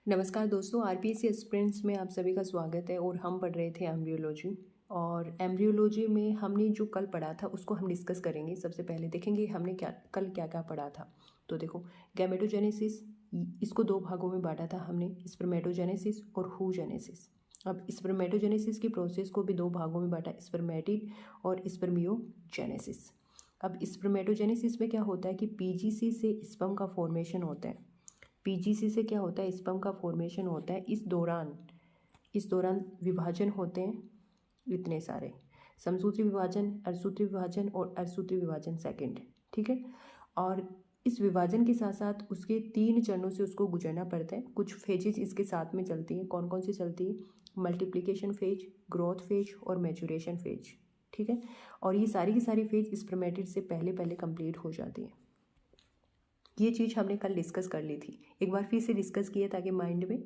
नमस्कार दोस्तों, RPSC aspirants में आप सभी का स्वागत है। और हम पढ़ रहे थे एम्ब्रियोलॉजी। और एम्ब्रियोलॉजी में हमने जो कल पढ़ा था उसको हम डिस्कस करेंगे। सबसे पहले देखेंगे हमने कल क्या क्या पढ़ा था। तो देखो, गैमेटोजेनेसिस, इसको दो भागों में बांटा था हमने, स्पर्मेटोजेनेसिस और हूजेनेसिस। अब स्पर्मेटोजेनेसिस की प्रोसेस को भी दो भागों में बांटा, स्पर्मेटिड और स्पर्मियोजेनेसिस। अब स्पर्मेटोजेनेसिस में क्या होता है कि पीजीसी से स्पर्म का फॉर्मेशन होता है। पीजीसी से क्या होता है, स्पर्म का फॉर्मेशन होता है। इस दौरान विभाजन होते हैं इतने सारे, समसूत्री विभाजन, अर्धसूत्री विभाजन और अर्धसूत्री विभाजन सेकंड। ठीक है। और इस विभाजन के साथ साथ उसके 3 चरणों से उसको गुजरना पड़ता है। कुछ फेजेज इसके साथ में चलती हैं। कौन कौन सी चलती है? मल्टीप्लिकेशन फेज, ग्रोथ फेज और मैचुरेशन फेज। ठीक है। और ये सारी की सारी फेज स्पर्मेटिड से पहले पहले कंप्लीट हो जाती है। ये चीज़ हमने कल डिस्कस कर ली थी, एक बार फिर से डिस्कस किया ताकि माइंड में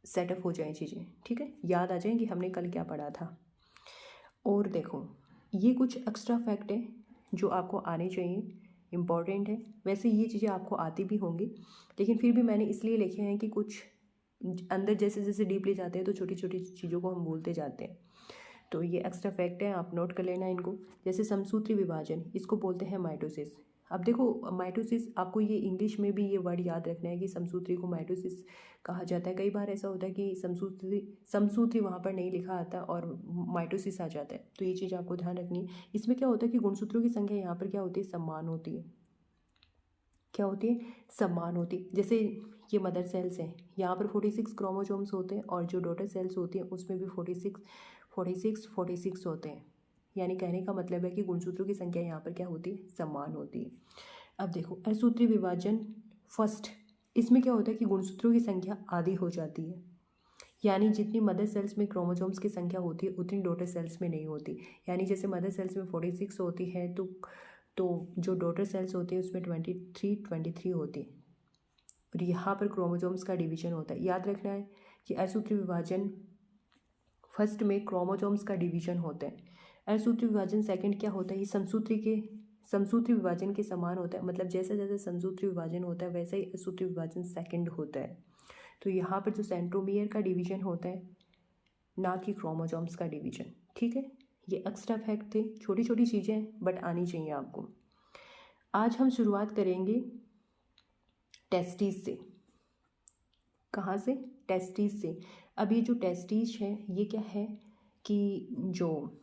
सेटअप हो जाए चीज़ें। ठीक है, याद आ जाए कि हमने कल क्या पढ़ा था। और देखो, ये कुछ एक्स्ट्रा फैक्ट है जो आपको आने चाहिए, इम्पॉर्टेंट है। वैसे ये चीज़ें आपको आती भी होंगी, लेकिन फिर भी मैंने इसलिए लिखे हैं कि कुछ अंदर जैसे जैसे डीपली जाते हैं तो छोटी छोटी चीज़ों को हम भूलते जाते हैं। तो ये एक्स्ट्रा फैक्ट है, आप नोट कर लेना इनको। जैसे समसूत्री विभाजन, इसको बोलते हैं माइटोसिस। अब देखो, माइटोसिस, आपको ये इंग्लिश में भी ये वर्ड याद रखना है कि समसूत्री को माइटोसिस कहा जाता है। कई बार ऐसा होता है कि समसूत्री वहाँ पर नहीं लिखा आता और माइटोसिस आ जाता है, तो ये चीज़ आपको ध्यान रखनी है। इसमें क्या होता है कि गुणसूत्रों की संख्या यहाँ पर क्या होती है, समान होती है। क्या होती है? समान होती है। जैसे ये मदर सेल्स हैं, यहाँ पर 46 क्रोमोसोम्स होते हैं और जो डॉटर सेल्स होती हैं उसमें भी 46 होते हैं। यानी कहने का मतलब है कि गुणसूत्रों की संख्या यहाँ पर क्या होती है, समान होती है। अब देखो, अर्धसूत्री विभाजन फर्स्ट, इसमें क्या होता है कि गुणसूत्रों की संख्या आधी हो जाती है। यानी जितनी मदर सेल्स में क्रोमोसोम्स की संख्या होती है उतनी डॉटर सेल्स में नहीं होती। यानी जैसे मदर सेल्स में 46 होती है तो जो डॉटर सेल्स होती है उसमें 23 होती है। और यहाँ पर क्रोमोसोम्स का डिवीजन होता है। याद रखना है कि अर्धसूत्री विभाजन फर्स्ट में क्रोमोसोम्स का डिवीजन होता है। अर्धसूत्री विभाजन सेकंड क्या होता है, ये समसूत्री विभाजन के समान होता है। मतलब जैसे जैसे समसूत्री विभाजन होता है वैसे ही अर्धसूत्री विभाजन सेकंड होता है। तो यहाँ पर जो सेंट्रोमियर का डिवीजन होता है, ना कि क्रोमोसोम्स का डिवीजन। ठीक है, ये एक्स्ट्रा फैक्ट थे, छोटी छोटी चीज़ें बट आनी चाहिए आपको। आज हम शुरुआत करेंगे टेस्टिस से। कहाँ से? टेस्टिस से। अब ये जो टेस्टिस है ये क्या है कि जो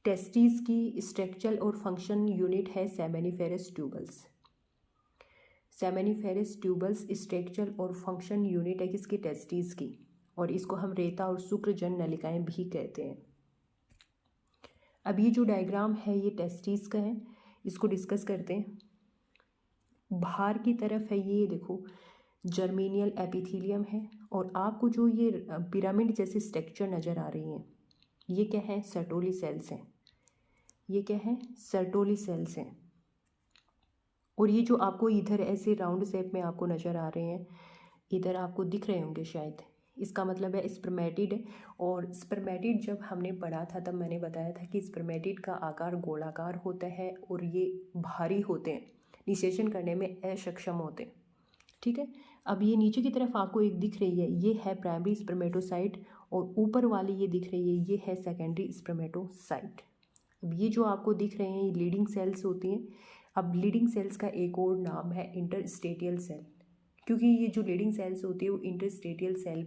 टेस्टिस की स्ट्रक्चरल और फंक्शन यूनिट है seminiferous tubules. Seminiferous tubules structural और फंक्शन यूनिट है किसकी? टेस्टिस की। और इसको हम रेता और शुक्रजन नलिकाएं भी कहते हैं। अब ये जो डायग्राम है ये टेस्टिस का है, इसको डिस्कस करते हैं। बाहर की तरफ है ये देखो, जर्मीनियल एपिथेलियम है। और आपको जो ये पिरामिड जैसे स्ट्रक्चर नज़र आ रही हैं, ये क्या है? सर्टोली सेल्स हैं। ये क्या है? सर्टोली सेल्स हैं। और ये जो आपको इधर ऐसे राउंड शेप में आपको नज़र आ रहे हैं, इधर आपको दिख रहे होंगे शायद, इसका मतलब है स्पर्मेटिड है। और स्पर्मेटिड जब हमने पढ़ा था तब मैंने बताया था कि स्पर्मेटिड का आकार गोलाकार होता है और ये भारी होते हैं, निषेचन करने में अक्षम होते हैं। ठीक है। अब ये नीचे की तरफ आपको एक दिख रही है, ये है प्राइमरी स्पर्मेटोसाइट। और ऊपर वाली ये दिख रही है, ये है सेकेंडरी स्पर्मेटोसाइट। अब ये जो आपको दिख रहे हैं ये लीडिंग सेल्स होती हैं। अब लीडिंग सेल्स का एक और नाम है इंटरस्टेटियल सेल, क्योंकि ये जो लीडिंग सेल्स होती है वो इंटरस्टेटियल सेल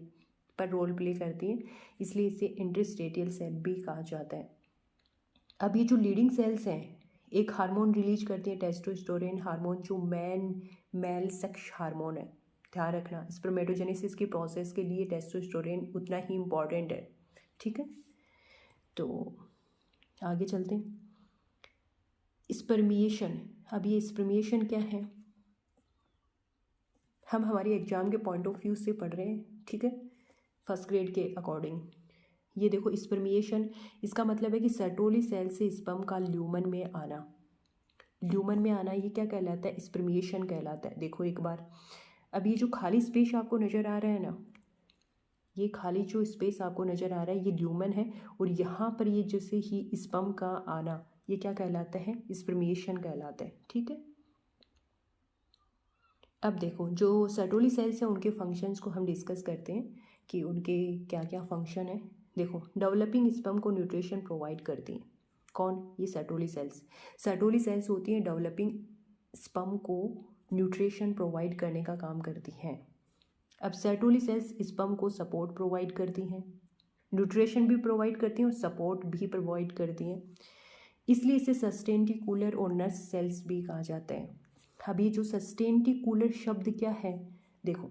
पर रोल प्ले करती हैं, इसलिए इसे इंटरस्टेटियल सेल भी कहा जाता है। अब ये जो लीडिंग सेल्स हैं एक हार्मोन रिलीज करती है, टेस्टोस्टेरोन हार्मोन, जो मेल सेक्स हार्मोन है। ध्यान रखना, स्पर्मेटोजेनेसिस की प्रोसेस के लिए टेस्टोस्टेरोन उतना ही इम्पॉर्टेंट है। ठीक है, तो आगे चलते हैं। स्पर्मिएशन। अब ये स्पर्मिएशन क्या है, हम हमारी एग्जाम के पॉइंट ऑफ व्यू से पढ़ रहे हैं। ठीक है, फर्स्ट ग्रेड के अकॉर्डिंग। ये देखो स्पर्मिएशन, इसका मतलब है कि सर्टोली सेल से स्पर्म का ल्यूमन में आना। ल्यूमन में आना ये क्या कहलाता है? स्पर्मिएशन कहलाता है। देखो एक बार, अब ये जो खाली स्पेस आपको नज़र आ रहा है ना, ये खाली जो स्पेस आपको नज़र आ रहा है ये ल्यूमन है। और यहाँ पर ये जैसे ही स्पर्म का आना, ये क्या कहलाता है? स्पर्मिएशन कहलाता है। ठीक है, अब देखो जो सर्टोली सेल्स हैं उनके फंक्शंस को हम डिस्कस करते हैं कि उनके क्या क्या फंक्शन है। देखो डेवलपिंग स्पर्म को न्यूट्रिशन प्रोवाइड करती हैं। कौन? ये सर्टोली सेल्स। सर्टोली सेल्स होती हैं डेवलपिंग स्पर्म को न्यूट्रिशन प्रोवाइड करने का काम करती हैं। अब सर्टोली सेल्स स्पर्म को सपोर्ट प्रोवाइड करती हैं, न्यूट्रिशन भी प्रोवाइड करती हैं और सपोर्ट भी प्रोवाइड करती हैं, इसलिए इसे सस्टेंटिकुलर और नर्स सेल्स भी कहा जाता है। अब ये जो सस्टेंटिकुलर शब्द क्या है, देखो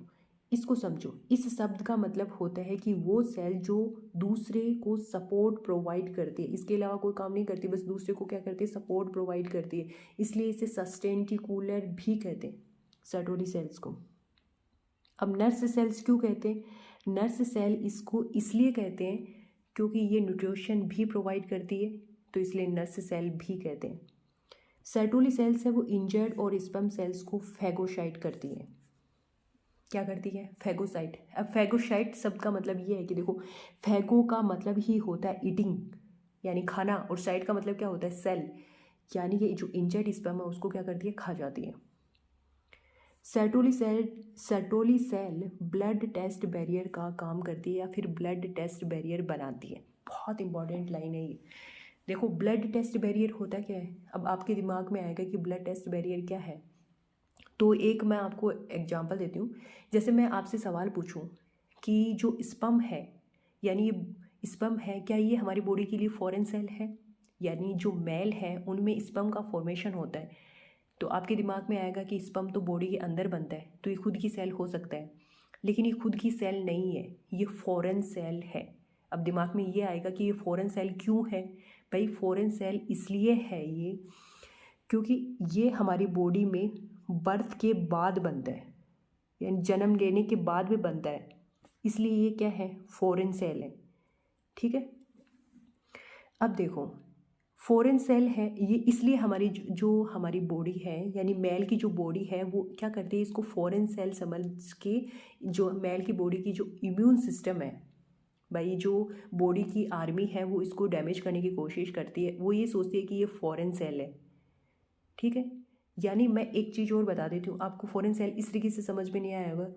इसको समझो। इस शब्द का मतलब होता है कि वो सेल जो दूसरे को सपोर्ट प्रोवाइड करती है, इसके अलावा कोई काम नहीं करती, बस दूसरे को क्या करती है, सपोर्ट प्रोवाइड करती है, इसलिए इसे सस्टेंटिकुलर भी कहते हैं सर्टोली सेल्स को। अब नर्स सेल्स क्यों कहते हैं? नर्स सेल इसको इसलिए कहते हैं क्योंकि ये न्यूट्रिशन भी प्रोवाइड करती है, तो इसलिए नर्स सेल भी कहते हैं। सर्टोली सेल्स है वो इंजर्ड और स्पर्म सेल्स को फैगोसाइट करती है। क्या करती है? फैगोसाइट। अब फैगोसाइट शब्द का मतलब ये है कि देखो फैगो का मतलब ही होता है ईटिंग यानी खाना, और साइट का मतलब क्या होता है? सेल, यानी कि जो इंजर्ड स्पर्म है उसको क्या करती है? खा जाती है। Sertoli cell blood test barrier का काम करती है या फिर ब्लड टेस्ट बैरियर बनाती है। बहुत इंपॉर्टेंट लाइन है ये। देखो ब्लड टेस्ट बैरियर होता क्या है? अब आपके दिमाग में आएगा कि ब्लड टेस्ट बैरियर क्या है, तो एक मैं आपको एग्जांपल देती हूँ। जैसे मैं आपसे सवाल पूछूं कि जो स्पर्म है, यानी ये स्पर्म है, क्या ये हमारी बॉडी के लिए फॉरेन सेल है? यानी जो मेल है उनमें स्पर्म का फॉर्मेशन होता है, तो आपके दिमाग में आएगा कि स्पर्म तो बॉडी के अंदर बनता है, तो ये खुद की सेल हो सकता है, लेकिन ये खुद की सेल नहीं है, ये फॉरेन सेल है। अब दिमाग में ये आएगा कि ये फॉरेन सेल क्यों है? भाई फॉरेन सेल इसलिए है ये क्योंकि ये हमारी बॉडी में बर्थ के बाद बनता है, यानी जन्म लेने के बाद में बनता है, इसलिए ये क्या है? फॉरेन सेल है। ठीक है। अब देखो फॉरेन सेल है ये इसलिए हमारी जो हमारी बॉडी है, यानी मेल की जो बॉडी है वो क्या करती है, इसको फॉरेन सेल समझ के जो मेल की बॉडी की जो इम्यून सिस्टम है, भाई जो बॉडी की आर्मी है वो इसको डैमेज करने की कोशिश करती है, वो ये सोचती है कि ये फॉरेन सेल है। ठीक है। यानी मैं एक चीज़ और बता देती हूँ आपको, फॉरेन सेल इस तरीके से समझ में नहीं आया होगा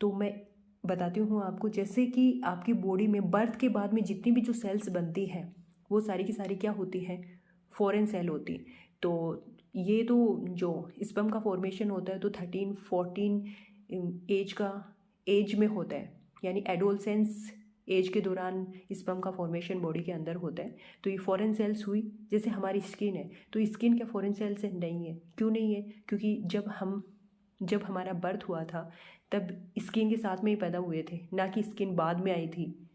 तो मैं बताती हूँ आपको। जैसे कि आपकी बॉडी में बर्थ के बाद में जितनी भी जो सेल्स बनती हैं वो सारी की सारी क्या होती हैं? फॉरेन सेल होती है। तो ये तो जो स्पर्म का फॉर्मेशन होता है तो 13-14 एज में होता है, यानी एडोलसेंस एज के दौरान स्पर्म का फॉर्मेशन बॉडी के अंदर होता है। तो ये फॉरेन सेल्स हुई। जैसे हमारी स्किन है, तो स्किन क्या फॉरेन सेल्स है? नहीं है। क्यों नहीं है? क्योंकि जब हमारा बर्थ हुआ था तब स्किन के साथ में ही पैदा हुए थे, ना कि स्किन बाद में आई थी।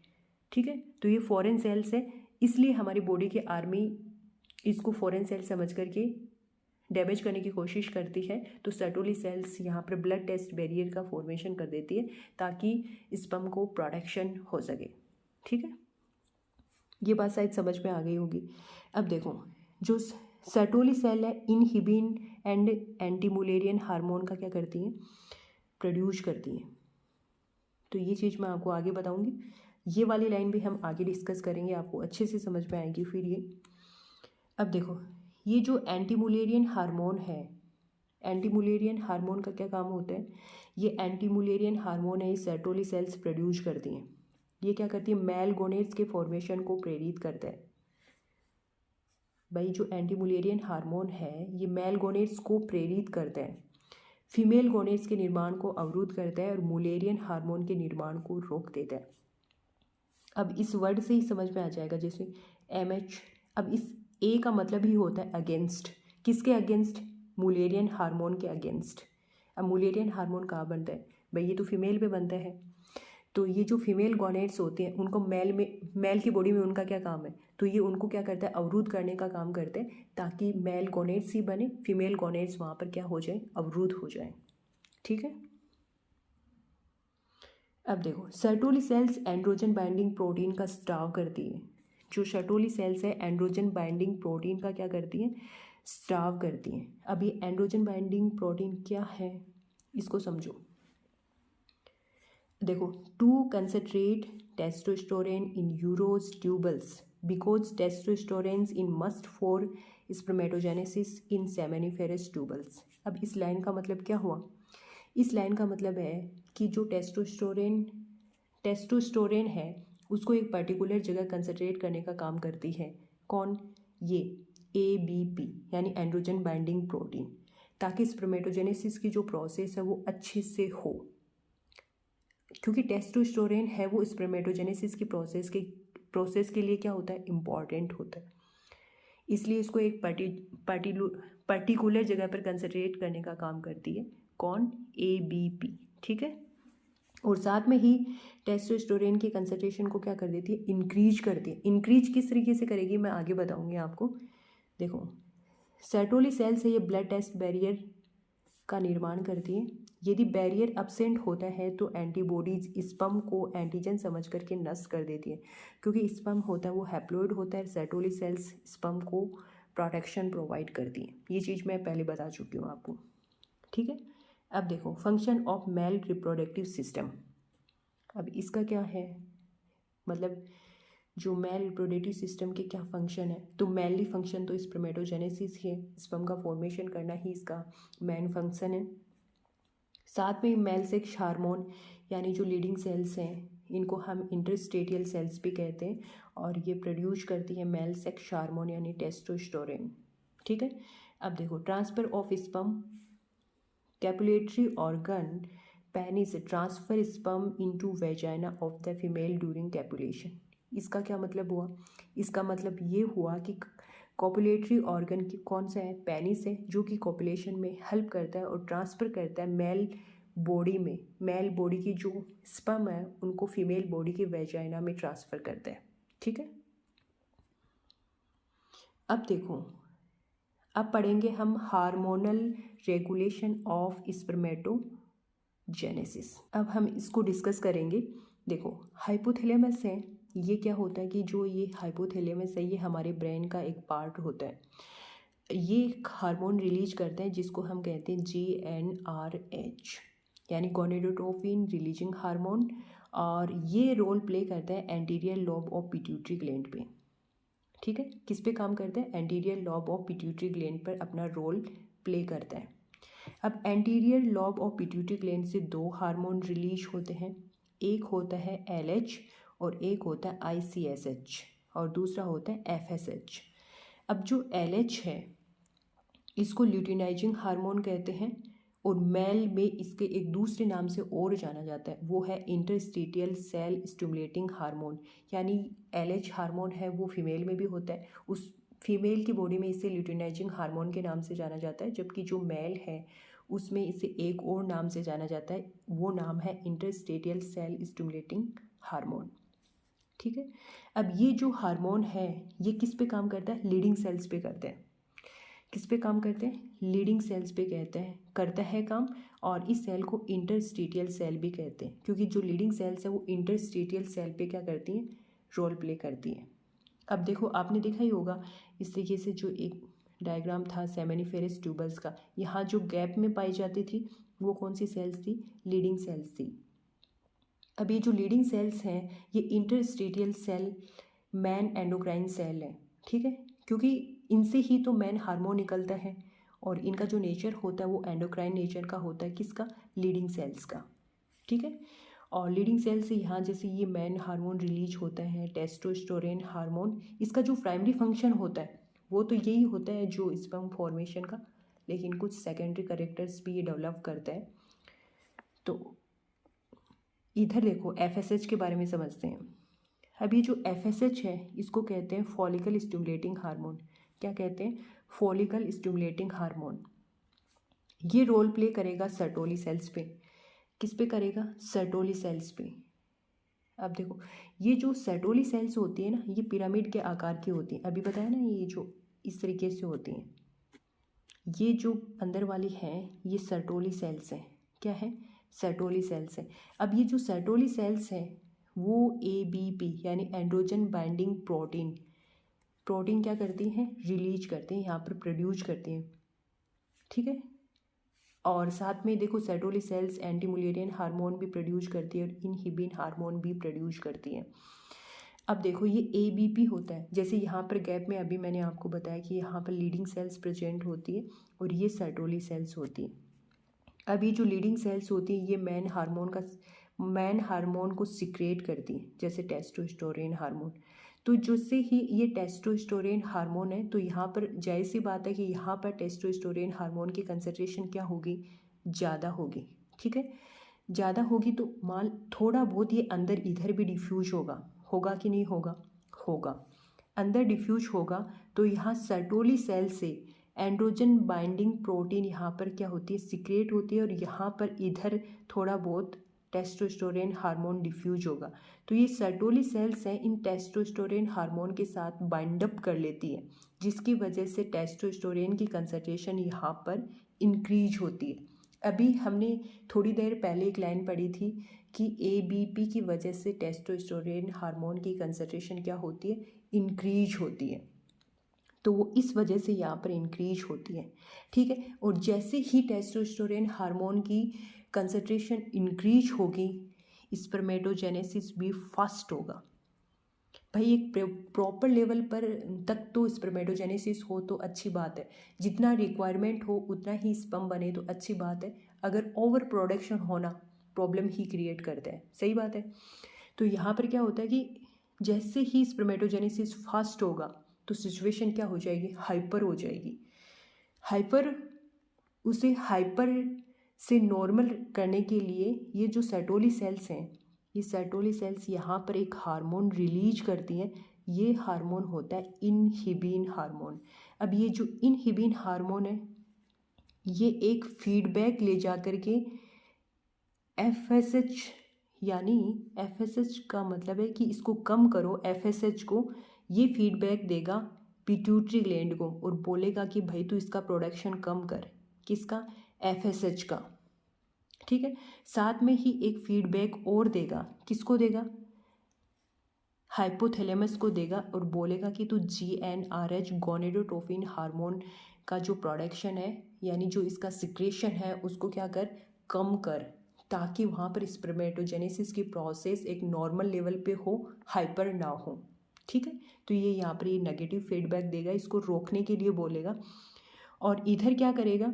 ठीक है। तो ये फॉरेन सेल्स है, इसलिए हमारी बॉडी की आर्मी इसको फॉरेन सेल समझ करके डैमेज करने की कोशिश करती है। तो सर्टोली सेल्स यहाँ पर ब्लड टेस्ट बैरियर का फॉर्मेशन कर देती है ताकि स्पर्म को प्रोटेक्शन हो सके। ठीक है। ये बात शायद समझ में आ गई होगी। अब देखो जो सर्टोली सेल है इनहिबिन एंड एंटीमुलेरियन हार्मोन का क्या करती हैं? प्रोड्यूस करती हैं। तो ये चीज़ मैं आपको आगे बताऊंगी, ये वाली लाइन भी हम आगे डिस्कस करेंगे, आपको अच्छे से समझ में आएगी फिर ये। अब देखो ये जो एंटीमुलेरियन हार्मोन है, एंटीमुलेरियन हार्मोन का क्या काम होता है? ये एंटीमुलेरियन हार्मोन है, ये सर्टोली सेल्स प्रोड्यूस करती हैं। ये क्या करती है? मेल गोनेड्स के फॉर्मेशन को प्रेरित करता है। भाई जो एंटीमुलेरियन हार्मोन है ये मेल गोनेड्स को प्रेरित करता है, फीमेल गोनेड्स के निर्माण को अवरुद्ध करता है और मुलेरियन हार्मोन के निर्माण को रोक देता है। अब इस वर्ड से ही समझ में आ जाएगा, जैसे MH। अब इस A का मतलब ही होता है अगेंस्ट। किसके अगेंस्ट? मुलेरियन हार्मोन के अगेंस्ट। अब मुलेरियन हार्मोन कहाँ बनता है? भाई ये तो फीमेल पे बनता है। तो ये जो फीमेल गोनेड्स होते हैं उनको मेल की बॉडी में उनका क्या काम है? तो ये उनको क्या करता है? अवरुद्ध करने का काम करते हैं ताकि मेल गोनेड्स ही बने, फीमेल गोनेड्स वहाँ पर क्या हो जाए? अवरुद्ध हो जाए। ठीक है। अब देखो Sertoli cells androgen binding protein का स्राव करती है। जो सर्टोली सेल्स है एंड्रोजन बाइंडिंग प्रोटीन का क्या करती हैं? स्राव करती हैं। अब ये एंड्रोजन बाइंडिंग प्रोटीन क्या है इसको समझो। देखो टू कंसंट्रेट टेस्टोस्टेरोन इन यूरोस tubules because testosterone in must for spermatogenesis in seminiferous tubules. अब इस लाइन का मतलब क्या हुआ? इस लाइन का मतलब है कि जो टेस्टोस्टेरोन है उसको एक पर्टिकुलर जगह कंसंट्रेट करने का काम करती है। कौन? ये ABP यानी एंड्रोजन बाइंडिंग प्रोटीन, ताकि स्पर्मेटोजेनेसिस की जो प्रोसेस है वो अच्छे से हो। क्योंकि टेस्टोस्टेरोन है वो स्पर्मेटोजेनेसिस की प्रोसेस के लिए क्या होता है? इम्पॉर्टेंट होता है। इसलिए इसको एक पर्टिकुलर जगह पर कंसंट्रेट करने का काम करती है। कौन? ABP। ठीक है। और साथ में ही टेस्टोस्टेरोन की कंसंट्रेशन को क्या कर देती है? इंक्रीज करती है। इंक्रीज किस तरीके से करेगी मैं आगे बताऊंगी आपको। देखो, सर्टोली सेल्स है ये ब्लड टेस्ट बैरियर का निर्माण करती है। यदि बैरियर अब्सेंट होता है तो एंटीबॉडीज स्पर्म को एंटीजन समझ करके नष्ट कर देती है। क्योंकि स्पर्म होता है वो हैप्लॉइड होता है, सर्टोली सेल्स स्पर्म को प्रोटेक्शन प्रोवाइड करती है। ये चीज़ मैं पहले बता चुकी हूँ आपको। ठीक है। अब देखो, function of male reproductive system. अब इसका क्या है मतलब, जो मेल रिप्रोडक्टिव सिस्टम के क्या फंक्शन है? तो मेनली फंक्शन तो स्पर्मेटोजेनेसिस है, स्पर्म का फॉर्मेशन करना ही इसका मेन फंक्शन है। साथ में मेल सेक्स हार्मोन यानी जो लीडिंग सेल्स हैं इनको हम इंटरस्टेटियल सेल्स भी कहते हैं, और ये प्रोड्यूस करती है मेल सेक्स हार्मोन यानी टेस्टोस्टेरोन। ठीक है। अब देखो, transfer of sperm, copulatory organ penis transfer sperm into vagina of the female during copulation. इसका क्या मतलब हुआ? इसका मतलब ये हुआ कि कॉपुलेटरी ऑर्गन की कौन सा है? पेनिस है, जो कि कॉपुलेशन में हेल्प करता है और ट्रांसफ़र करता है मेल बॉडी की जो स्पर्म है उनको फीमेल बॉडी के वेजाइना में ट्रांसफ़र करता है। ठीक है। अब देखो, अब पढ़ेंगे हम हार्मोनल रेगुलेशन ऑफ स्पर्मेटोजेनेसिस। अब हम इसको डिस्कस करेंगे। देखो, हाइपोथैलेमस है, ये क्या होता है कि जो ये हाइपोथैलेमस है ये हमारे ब्रेन का एक पार्ट होता है। ये एक हार्मोन रिलीज करता है जिसको हम कहते हैं GnRH यानी गोनेडोट्रोपिन रिलीजिंग हार्मोन, और ये रोल प्ले करता है anterior lobe of pituitary gland पे। ठीक है। किस पे काम करता है? Anterior lobe of pituitary gland पर अपना रोल प्ले करता है। अब anterior lobe of pituitary gland से दो हार्मोन रिलीज होते हैं, एक होता है LH और एक होता है ICSH और दूसरा होता है FSH। अब जो LH है इसको ल्यूटिनाइजिंग हार्मोन कहते हैं, और मेल में इसके एक दूसरे नाम से और जाना जाता है, वो है इंटरस्टिशियल सेल स्टिमुलेटिंग हार्मोन। यानी LH हार्मोन है वो फीमेल में भी होता है, उस फीमेल की बॉडी में इसे ल्यूटिनाइजिंग हार्मोन के नाम से जाना जाता है, जबकि जो मेल है उसमें इसे एक और नाम से जाना जाता है, वो नाम है इंटरस्टिशियल सेल स्टिमुलेटिंग हार्मोन। ठीक है। अब ये जो हार्मोन है ये किस पे काम करता है? लीडिंग सेल्स पे करते हैं। किस पे काम करते हैं? लीडिंग सेल्स पे करता है काम, और इस सेल को इंटरस्टिशियल सेल भी कहते हैं, क्योंकि जो लीडिंग सेल्स है वो इंटरस्टिशियल सेल पे क्या करती हैं? रोल प्ले करती हैं। अब देखो, आपने देखा ही होगा इस तरीके से जो एक डायग्राम था सेमेनिफेरस ट्यूबल्स का, यहाँ जो गैप में पाई जाती थी वो कौन सी सेल्स थी? लीडिंग सेल्स थी। अब ये जो लीडिंग सेल्स हैं ये interstitial cell main endocrine cell है। ठीक है। क्योंकि इनसे ही तो मैन हार्मोन निकलता है, और इनका जो नेचर होता है वो एंडोक्राइन नेचर का होता है। किसका? लीडिंग सेल्स का। ठीक है। और लीडिंग सेल से यहाँ जैसे ये मैन हार्मोन रिलीज होता है टेस्टोस्टेरोन हार्मोन, इसका जो प्राइमरी फंक्शन होता है वो तो यही होता है जो स्पर्म फॉर्मेशन का, लेकिन कुछ सेकेंडरी कैरेक्टर्स भी ये डेवलप करता है। तो इधर देखो, FSH के बारे में समझते हैं। अब ये जो FSH है इसको कहते हैं फॉलिकल स्टिमुलेटिंग हार्मोन। क्या कहते हैं? Follicle stimulating hormone. ये रोल प्ले करेगा सर्टोली सेल्स पे। किस पे करेगा? सर्टोली सेल्स पे। अब देखो, ये जो सर्टोली सेल्स होती है ना ये पिरामिड के आकार की होती है। अभी बताया ना, ये जो इस तरीके से होती हैं, ये जो अंदर वाली हैं ये सर्टोली सेल्स हैं। क्या है? सर्टोली सेल्स हैं। अब ये जो सर्टोली सेल्स हैं वो ABP यानी एंड्रोजन बाइंडिंग प्रोटीन क्या करती हैं? रिलीज करती हैं, यहाँ पर प्रोड्यूस करती हैं। ठीक है। और साथ में देखो, Sertoli cells anti Mullerian hormone भी प्रोड्यूस करती है और इनहिबिन हार्मोन भी प्रोड्यूस करती हैं। अब देखो, ये ABP होता है, जैसे यहाँ पर गैप में अभी मैंने आपको बताया कि यहाँ पर लीडिंग सेल्स प्रेजेंट होती है और ये सर्टोली सेल्स होती है। अब ये जो लीडिंग सेल्स होती हैं ये मैन हार्मोन को सिक्रेट करती हैं, जैसे टेस्टोस्टेरोन हार्मोन। तो जिससे ही ये टेस्टोस्टेरोन हार्मोन है, तो यहाँ पर जाहिर सी बात है कि यहाँ पर टेस्टोस्टेरोन हार्मोन की कंसंट्रेशन क्या होगी, ज़्यादा होगी। ठीक है, ज़्यादा होगी तो मान थोड़ा बहुत ये अंदर इधर भी डिफ्यूज होगा कि नहीं होगा, होगा। अंदर डिफ्यूज होगा तो यहाँ सर्टोली सेल से एंड्रोजन बाइंडिंग प्रोटीन यहाँ पर क्या होती है, सिक्रेट होती है, और यहाँ पर इधर थोड़ा बहुत टेस्टोस्टेरोन हार्मोन डिफ्यूज होगा। तो ये सर्टोली सेल्स हैं, इन टेस्टोस्टेरोन हार्मोन के साथ बाइंड अप कर लेती है, जिसकी वजह से टेस्टोस्टेरोन की कंसंट्रेशन यहाँ पर इंक्रीज होती है। अभी हमने थोड़ी देर पहले एक लाइन पढ़ी थी कि ABP की वजह से टेस्टोस्टेरोन हार्मोन की कंसंट्रेशन क्या होती है, इंक्रीज होती है। तो वो इस वजह से यहाँ पर इंक्रीज होती है। ठीक है, और जैसे ही टेस्टोस्टेरोन हार्मोन की कंसंट्रेशन इंक्रीज होगी, स्पर्मेटोजेनेसिस भी फास्ट होगा। भाई एक प्रॉपर लेवल पर तक तो स्पर्मेटोजेनेसिस हो तो अच्छी बात है, जितना रिक्वायरमेंट हो उतना ही स्पर्म बने तो अच्छी बात है। अगर ओवर प्रोडक्शन होना प्रॉब्लम ही क्रिएट करता है, सही बात है। तो यहाँ पर क्या होता है कि जैसे ही स्पर्मेटोजेनेसिस फास्ट होगा तो सिचुएशन क्या हो जाएगी, हाइपर हो जाएगी। उसे हाइपर से नॉर्मल करने के लिए ये जो सर्टोली सेल्स हैं, ये सर्टोली सेल्स यहाँ पर एक हार्मोन रिलीज करती हैं। ये हार्मोन होता है इनहिबिन हार्मोन। अब ये जो इनहिबिन हार्मोन है, ये एक फीडबैक ले जा कर के FSH, यानी FSH का मतलब है कि इसको कम करो, FSH को ये फीडबैक देगा पिट्यूटरी ग्लैंड को और बोलेगा कि भाई तू इसका प्रोडक्शन कम कर, किसका, FSH का। ठीक है, साथ में ही एक फीडबैक और देगा, किसको देगा, हाइपोथैलेमस को देगा, और बोलेगा कि तू GnRH गोनेडोट्रोपिन हार्मोन का जो प्रोडक्शन है, यानी जो इसका सिक्रेशन है, उसको क्या कर, कम कर, ताकि वहाँ पर स्पर्मेटोजेनेसिस की प्रोसेस एक नॉर्मल लेवल पे हो, हाइपर ना हो। ठीक है, तो ये यहाँ पर ये नेगेटिव फीडबैक देगा, इसको रोकने के लिए बोलेगा। और इधर क्या करेगा,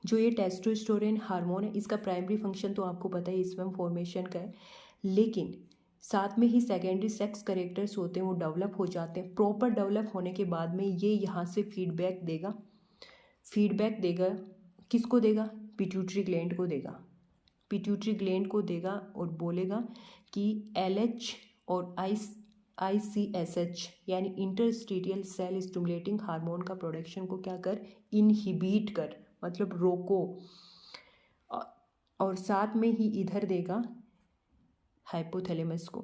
जो ये टेस्टोस्टेरोन हार्मोन है, इसका प्राइमरी फंक्शन तो आपको पता है स्पर्म फॉर्मेशन का है, लेकिन साथ में ही सेकेंडरी सेक्स कैरेक्टर्स होते हैं, वो डेवलप हो जाते हैं। प्रॉपर डेवलप होने के बाद में ये यहाँ से फीडबैक देगा, किसको देगा, पिट्यूटरी ग्लैंड को देगा, पिट्यूटरी ग्लैंड को देगा और बोलेगा कि LH और ICSH यानी इंटरस्टीशियल सेल स्टिमुलेटिंग हार्मोन का प्रोडक्शन को क्या कर, इनहिबिट कर, मतलब रोको। और साथ में ही इधर देगा हाइपोथैलेमस को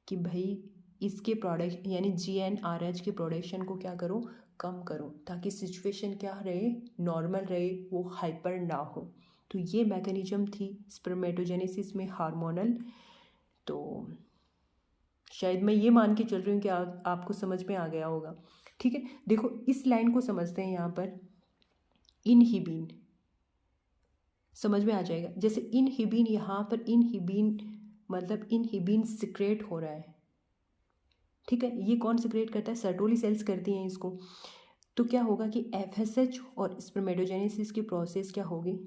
कि भाई इसके प्रोडक्ट यानी GnRH के प्रोडक्शन को क्या करो, कम करो, ताकि सिचुएशन क्या रहे, नॉर्मल रहे, वो हाइपर ना हो। तो ये मैकेनिज्म थी स्पर्मेटोजेनेसिस में हार्मोनल। तो शायद मैं ये मान के चल रही हूँ कि आपको समझ में आ गया होगा। ठीक है, देखो इस लाइन को समझते हैं, यहाँ पर इनहिबिन समझ में आ जाएगा। जैसे इनहिबिन, यहाँ पर इनहिबिन मतलब इनहिबिन सिक्रेट हो रहा है। ठीक है, ये कौन सिक्रेट करता है, सर्टोली सेल्स करती हैं इसको। तो क्या होगा कि FSH और स्पर्मेटोजेनेसिस की प्रोसेस क्या होगी,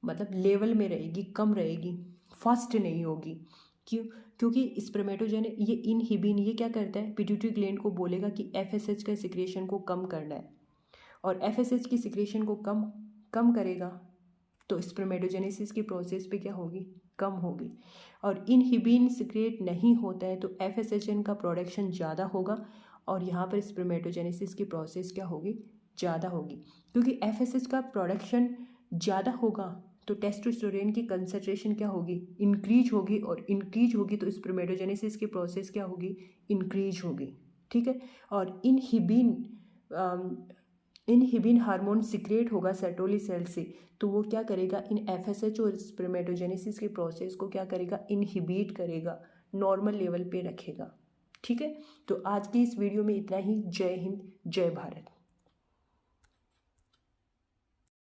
मतलब लेवल में रहेगी, कम रहेगी, फास्ट नहीं होगी। क्यों, क्योंकि ये इनहिबिन ये क्या करता है, पिट्यूटरी ग्लैंड को बोलेगा कि FSH का सिक्रेशन को कम करना है, और FSH की सिक्रेशन को कम करेगा तो स्पर्मेटोजेनेसिस की प्रोसेस पे क्या होगी, कम होगी। और इनहिबिन सिक्रेट नहीं होता है तो FSHN का प्रोडक्शन ज़्यादा होगा, और यहाँ पर स्पर्मेटोजेनेसिस की प्रोसेस क्या होगी, ज़्यादा होगी। क्योंकि FSH का प्रोडक्शन ज़्यादा होगा तो टेस्टोस्टेरोन की कंसंट्रेशन क्या होगी, इंक्रीज होगी, और इंक्रीज होगी तो स्पर्मेटोजेनेसिस की प्रोसेस क्या होगी, इंक्रीज होगी। ठीक है, और इनहिबिन हार्मोन सिक्रेट होगा सर्टोली सेल से, तो वो क्या करेगा, इन FSH और स्पर्मेटोजेनेसिस की प्रोसेस को क्या करेगा, इनहिबिट करेगा, नॉर्मल लेवल पे रखेगा। ठीक है, तो आज की इस वीडियो में इतना ही। जय हिंद, जय भारत।